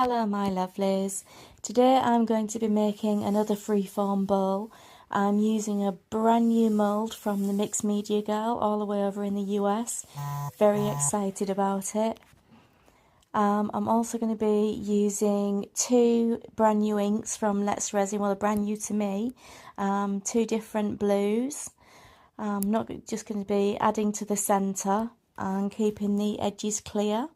Hello my lovelies, today I'm going to be making another freeform bowl. I'm using a brand new mould from the Mixed Media Girl all the way over in the US. Very excited about it. I'm also going to be using two brand new inks from Let's Resin, well, they're brand new to me, two different blues. I'm not just going to be adding to the centre and keeping the edges clear.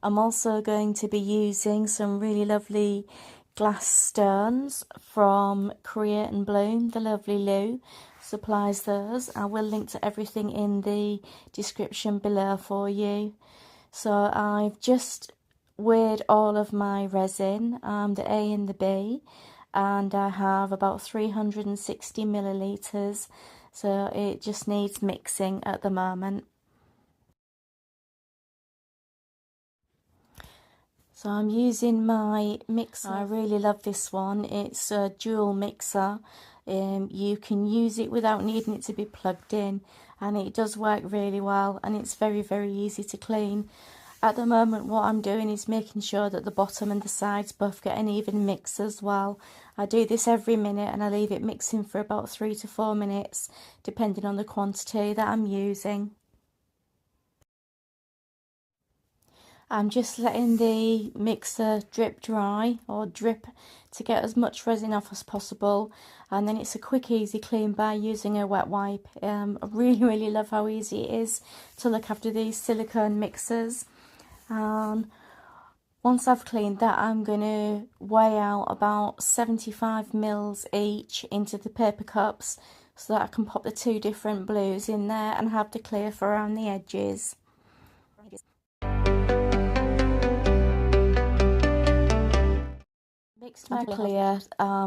I'm also going to be using some really lovely glass stones from Create and Bloom. The lovely Lou supplies those. I will link to everything in the description below for you. So I've just weighed all of my resin, the A and the B, and I have about 360 millilitres, so it just needs mixing at the moment. So I'm using my mixer. I really love this one. It's a dual mixer. You can use it without needing it to be plugged in, and it does work really well, and it's very easy to clean. At the moment what I'm doing is making sure that the bottom and the sides both get an even mix as well. I do this every minute and I leave it mixing for about 3 to 4 minutes depending on the quantity that I'm using. I'm just letting the mixer drip dry or drip to get as much resin off as possible, and then it's a quick easy clean by using a wet wipe. I really love how easy it is to look after these silicone mixers. Once I've cleaned that, I'm going to weigh out about 75 mils each into the paper cups so that I can pop the two different blues in there and have the clear for around the edges. Mixed my clear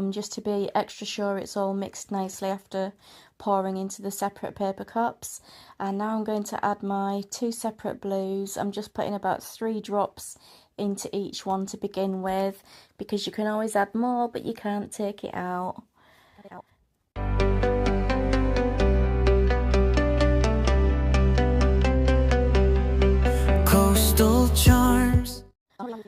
just to be extra sure it's all mixed nicely after pouring into the separate paper cups. And now I'm going to add my two separate blues. I'm just putting about 3 drops into each one to begin with, because you can always add more but you can't take it out. Coastal Charms.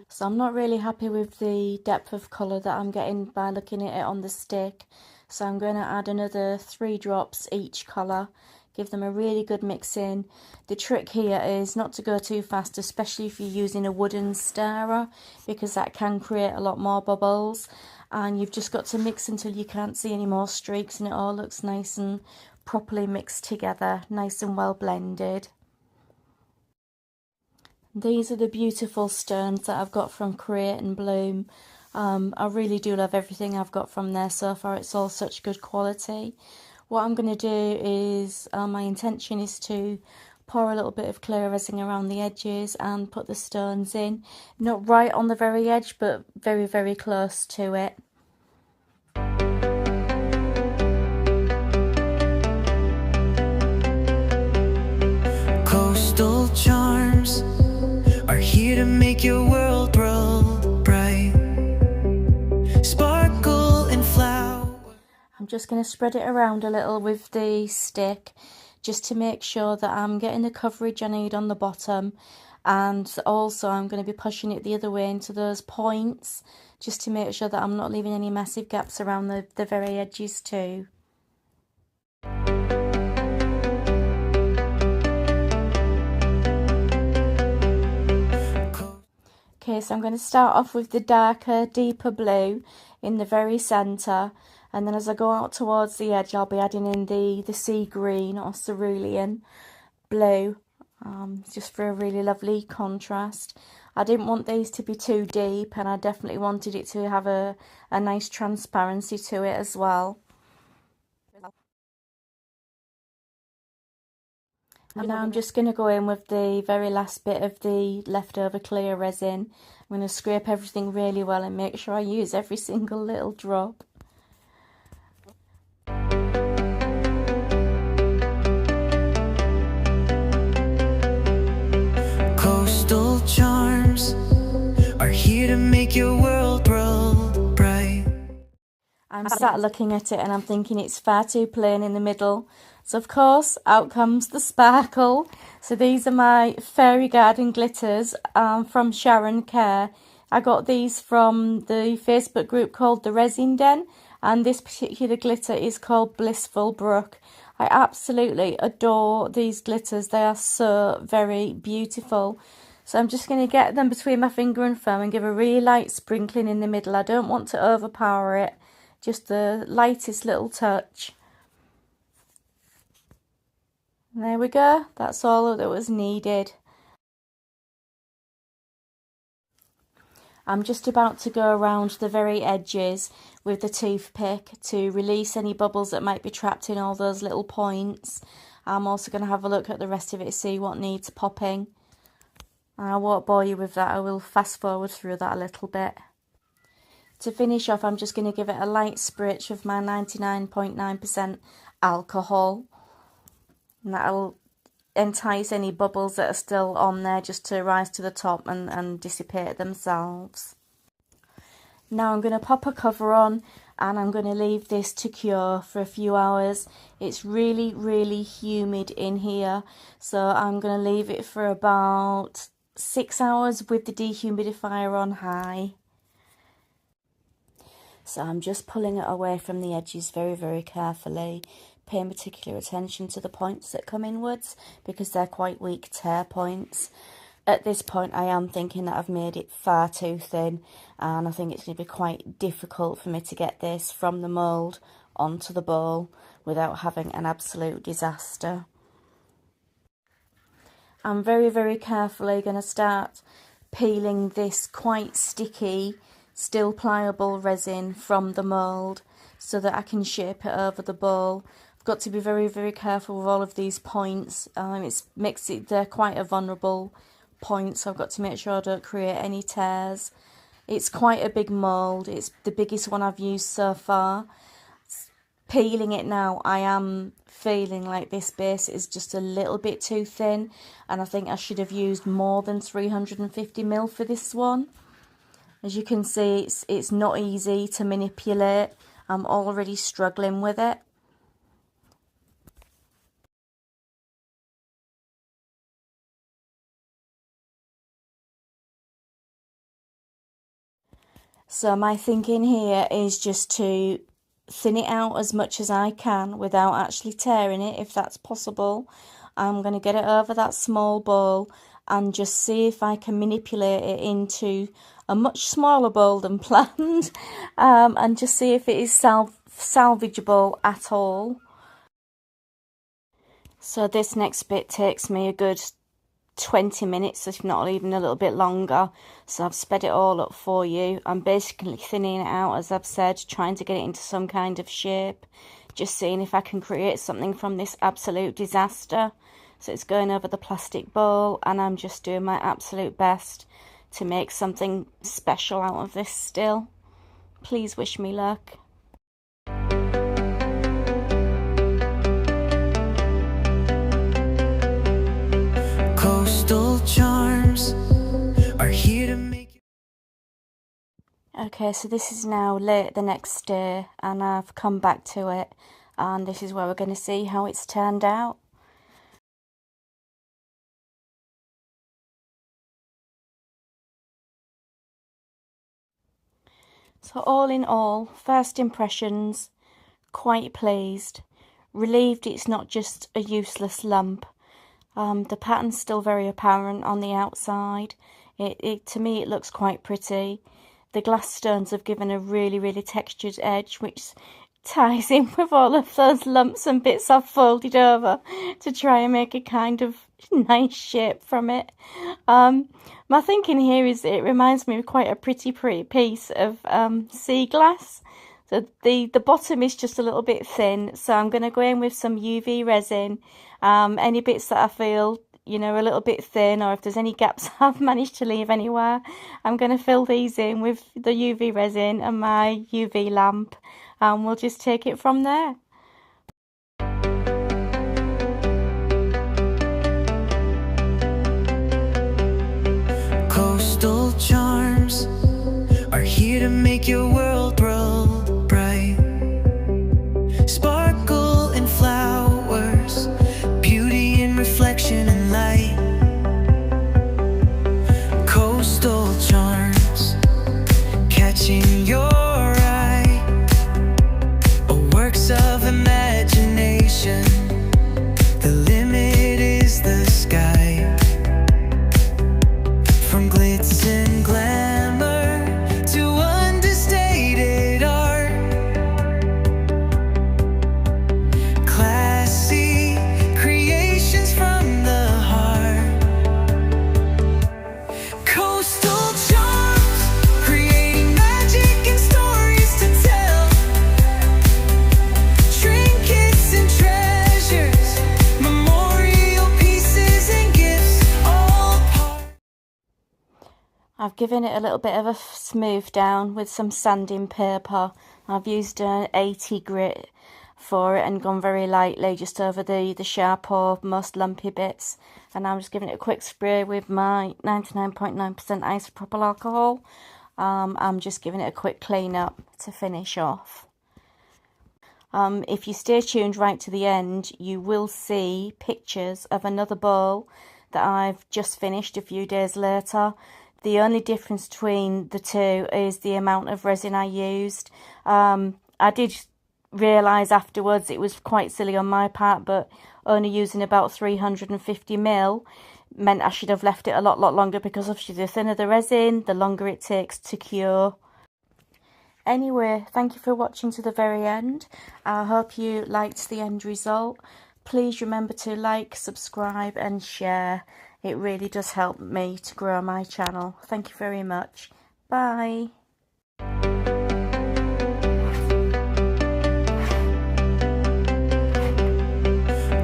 So I'm not really happy with the depth of colour that I'm getting by looking at it on the stick. So I'm going to add another 3 drops each colour. Give them a really good mix in. The trick here is not to go too fast, especially if you're using a wooden stirrer, because that can create a lot more bubbles. And you've just got to mix until you can't see any more streaks and it all looks nice and properly mixed together, nice and well blended. These are the beautiful stones that I've got from Create and Bloom. I really do love everything I've got from there so far. It's all such good quality. What I'm going to do is, my intention is to pour a little bit of clear resin around the edges and put the stones in. Not right on the very edge, but very close to it. Coastal charms are here to make your world bright. Sparkle and flower. I'm just going to spread it around a little with the stick just to make sure that I'm getting the coverage I need on the bottom, and also I'm going to be pushing it the other way into those points just to make sure that I'm not leaving any massive gaps around the very edges too. Okay, so I'm going to start off with the darker, deeper blue in the very centre, and then as I go out towards the edge I'll be adding in the sea green or cerulean blue, just for a really lovely contrast. I didn't want these to be too deep, and I definitely wanted it to have a nice transparency to it as well. And now I'm just going to go in with the very last bit of the leftover clear resin. I'm going to scrape everything really well and make sure I use every single little drop. Coastal charms are here to make your world bright. I'm sat looking at it and I'm thinking it's far too plain in the middle. So of course, out comes the sparkle. So these are my Fairy Garden glitters from Sharon Care. I got these from the Facebook group called the Resin Den, and this particular glitter is called Blissful Brook. I absolutely adore these glitters. They are so very beautiful. So I'm just going to get them between my finger and thumb and give a really light sprinkling in the middle. I don't want to overpower it, just the lightest little touch. And there we go, that's all that was needed. I'm just about to go around the very edges with the toothpick to release any bubbles that might be trapped in all those little points. I'm also going to have a look at the rest of it to see what needs popping. I won't bore you with that, I will fast forward through that a little bit. To finish off, I'm just going to give it a light spritz of my 99.9% alcohol. And that'll entice any bubbles that are still on there just to rise to the top and dissipate themselves. Now I'm going to pop a cover on and I'm going to leave this to cure for a few hours. It's really, really humid in here, so I'm going to leave it for about 6 hours with the dehumidifier on high. So I'm just pulling it away from the edges very, very carefully, paying particular attention to the points that come inwards because they're quite weak tear points. At this point I am thinking that I've made it far too thin, and I think it's going to be quite difficult for me to get this from the mould onto the bowl without having an absolute disaster. I'm very, very carefully going to start peeling this quite sticky, still pliable resin from the mould so that I can shape it over the bowl. I've got to be very, very careful with all of these points. They're quite a vulnerable point, so I've got to make sure I don't create any tears. It's quite a big mould. It's the biggest one I've used so far. Peeling it now, I am feeling like this base is just a little bit too thin, and I think I should have used more than 350ml for this one. As you can see, it's not easy to manipulate. I'm already struggling with it. So my thinking here is just to thin it out as much as I can without actually tearing it, if that's possible. I'm going to get it over that small bowl and just see if I can manipulate it into a much smaller bowl than planned, and just see if it is salvageable at all. So this next bit takes me a good 20 minutes, if not even a little bit longer, so I've sped it all up for you. I'm basically thinning it out, as I've said, trying to get it into some kind of shape, just seeing if I can create something from this absolute disaster. So it's going over the plastic bowl and I'm just doing my absolute best to make something special out of this still. Please wish me luck. Coastal charms are here to make you. Okay, so this is now late the next day and I've come back to it, and this is where we're going to see how it's turned out. So all in all, first impressions, quite pleased. Relieved it's not just a useless lump. The pattern's still very apparent on the outside. To me it looks quite pretty. The glass stones have given a really, really textured edge, which ties in with all of those lumps and bits I've folded over to try and make a kind of nice shape from it. My thinking here is it reminds me of quite a pretty piece of sea glass. So the bottom is just a little bit thin, so I'm going to go in with some UV resin. Any bits that I feel, you know, a little bit thin, or if there's any gaps I've managed to leave anywhere, I'm going to fill these in with the UV resin and my UV lamp, and we'll just take it from there. Coastal charms are here to make your world bright. Sparkle and flowers, beauty and reflection and light. Coastal charms. I've given it a little bit of a smooth down with some sanding paper. I've used an 80 grit for it and gone very lightly just over the sharp or most lumpy bits. And I'm just giving it a quick spray with my 99.9% isopropyl alcohol. I'm just giving it a quick clean up to finish off. If you stay tuned right to the end, you will see pictures of another bowl that I've just finished a few days later. The only difference between the two is the amount of resin I used. I did realise afterwards it was quite silly on my part, but only using about 350ml meant I should have left it a lot longer, because obviously the thinner the resin, the longer it takes to cure. Anyway, thank you for watching to the very end. I hope you liked the end result. Please remember to like, subscribe and share. It really does help me to grow my channel. Thank you very much. Bye.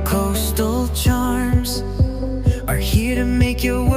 Coastal charms are here to make your